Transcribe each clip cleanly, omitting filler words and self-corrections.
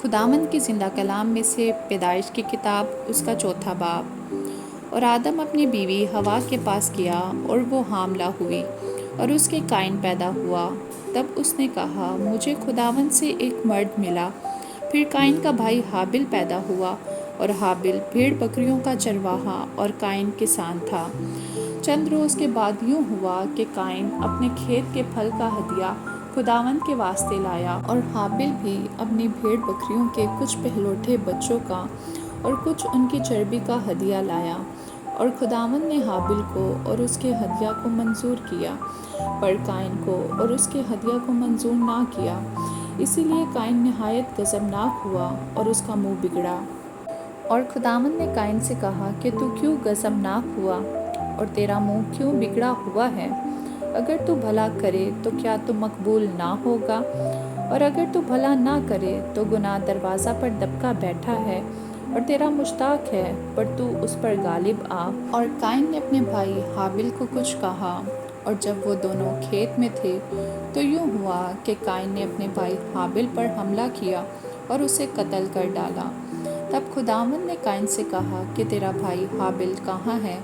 خداوند کی زندہ کلام میں سے پیدائش کی کتاب اس کا 4 باب۔ اور آدم اپنی بیوی ہوا کے پاس گیا اور وہ حاملہ ہوئی اور اس کے قائن پیدا ہوا۔ تب اس نے کہا مجھے خداوند سے ایک مرد ملا۔ پھر قائن کا بھائی حابل پیدا ہوا اور حابل بھیڑ بکریوں کا چرواہا اور قائن کسان تھا۔ چند روز کے بعد یوں ہوا کہ قائن اپنے کھیت کے پھل کا ہدیہ خداوند کے واسطے لایا اور حابل بھی اپنی بھیڑ بکریوں کے کچھ پہلوٹھے بچوں کا اور کچھ ان کی چربی کا ہدیہ لایا۔ اور خداوند نے حابل کو اور اس کے ہدیہ کو منظور کیا، پر قائن کو اور اس کے ہدیہ کو منظور نہ کیا۔ اسی لیے قائن نہایت غضبناک ہوا اور اس کا منہ بگڑا۔ اور خداوند نے قائن سے کہا کہ تو کیوں غضبناک ہوا اور تیرا منہ کیوں بگڑا ہوا ہے؟ اگر تو بھلا کرے تو کیا تو مقبول نہ ہوگا؟ اور اگر تو بھلا نہ کرے تو گناہ دروازہ پر دبکا بیٹھا ہے اور تیرا مشتاق ہے، پر تو اس پر غالب آ۔ اور قائن نے اپنے بھائی حابل کو کچھ کہا، اور جب وہ دونوں کھیت میں تھے تو یوں ہوا کہ قائن نے اپنے بھائی حابل پر حملہ کیا اور اسے قتل کر ڈالا۔ تب خداوند نے قائن سے کہا کہ تیرا بھائی حابل کہاں ہے؟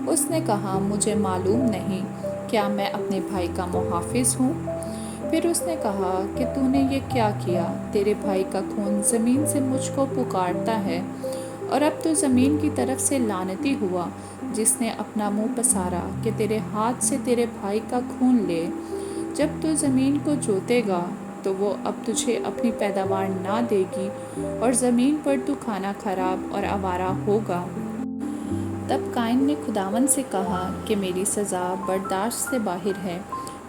اس نے کہا مجھے معلوم نہیں، کیا میں اپنے بھائی کا محافظ ہوں؟ پھر اس نے کہا کہ تو نے یہ کیا کیا؟ تیرے بھائی کا خون زمین سے مجھ کو پکارتا ہے، اور اب تو زمین کی طرف سے لعنتی ہوا جس نے اپنا منہ پسارا کہ تیرے ہاتھ سے تیرے بھائی کا خون لے۔ جب تو زمین کو جوتے گا تو وہ اب تجھے اپنی پیداوار نہ دے گی اور زمین پر تو کھانا خراب اور آوارہ ہوگا۔ تب قائن نے خداوند سے کہا کہ میری سزا برداشت سے باہر ہے۔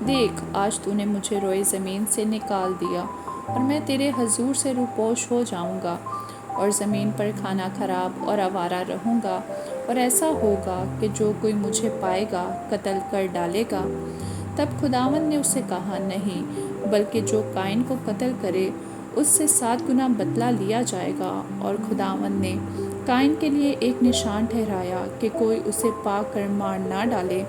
دیکھ، آج تو نے مجھے روئے زمین سے نکال دیا اور میں تیرے حضور سے روپوش ہو جاؤں گا اور زمین پر کھانا خراب اور آوارہ رہوں گا، اور ایسا ہوگا کہ جو کوئی مجھے پائے گا قتل کر ڈالے گا۔ تب خداوند نے اسے کہا نہیں، بلکہ جو قائن کو قتل کرے اس سے 7 گنا بدلہ لیا جائے گا۔ اور خداوند نے قائن کے لیے ایک نشان ٹھہرایا کہ کوئی اسے پا کر مار نہ ڈالے۔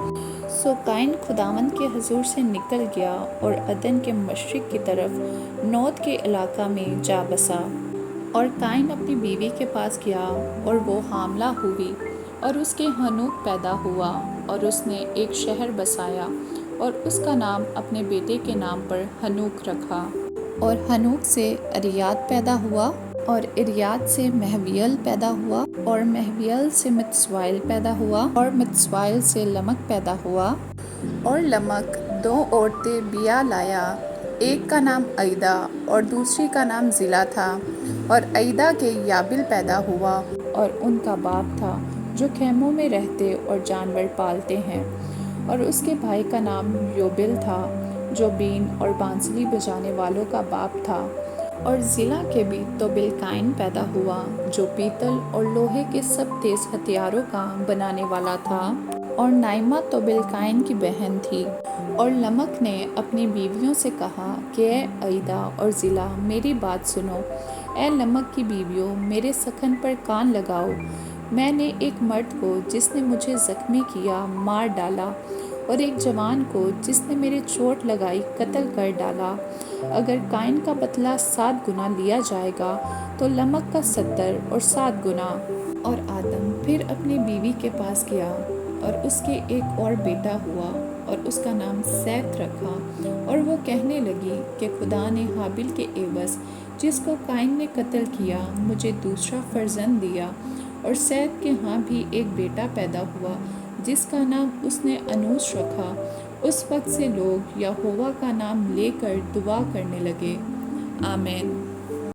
سو قائن خداوند کے حضور سے نکل گیا اور عدن کے مشرق کی طرف نوت کے علاقہ میں جا بسا۔ اور قائن اپنی بیوی کے پاس گیا اور وہ حاملہ ہوئی اور اس کے حنوک پیدا ہوا، اور اس نے ایک شہر بسایا اور اس کا نام اپنے بیٹے کے نام پر حنوک رکھا۔ اور حنوک سے اریاد پیدا ہوا، اور اریاد سے مہویل پیدا ہوا، اور مہویل سے متسوائل پیدا ہوا، اور متسوائل سے لمک پیدا ہوا۔ اور لمک 2 عورتیں بیاہ لایا، ایک کا نام عیدا اور دوسری کا نام زلا تھا۔ اور عیدا کے یابل پیدا ہوا، اور ان کا باپ تھا جو خیموں میں رہتے اور جانور پالتے ہیں۔ اور اس کے بھائی کا نام یوبل تھا جو بین اور بانسری بجانے والوں کا باپ تھا۔ اور زلا کے بھی توبل قائن پیدا ہوا جو پیتل اور لوہے کے سب تیز ہتھیاروں کا بنانے والا تھا۔ اور نائمہ توبل قائن کی بہن تھی۔ اور لمک نے اپنی بیویوں سے کہا کہ اے عیدا اور زلا، میری بات سنو۔ اے لمک کی بیویوں، میرے سخن پر کان لگاؤ۔ میں نے ایک مرد کو جس نے مجھے زخمی کیا مار ڈالا، اور ایک جوان کو جس نے میرے چوٹ لگائی قتل کر ڈالا۔ اگر قائن کا بدلہ 7 گنا لیا جائے گا تو لمک کا 70 اور 7 گنا۔ اور آدم پھر اپنی بیوی کے پاس گیا اور اس کے ایک اور بیٹا ہوا اور اس کا نام سیت رکھا۔ اور وہ کہنے لگی کہ خدا نے حابل کے عوض جس کو قائن نے قتل کیا مجھے دوسرا فرزند دیا۔ اور سیت کے ہاں بھی ایک بیٹا پیدا ہوا جس کا نام اس نے انوش رکھا۔ اس وقت سے لوگ یہوہ کا نام لے کر دعا کرنے لگے۔ آمین۔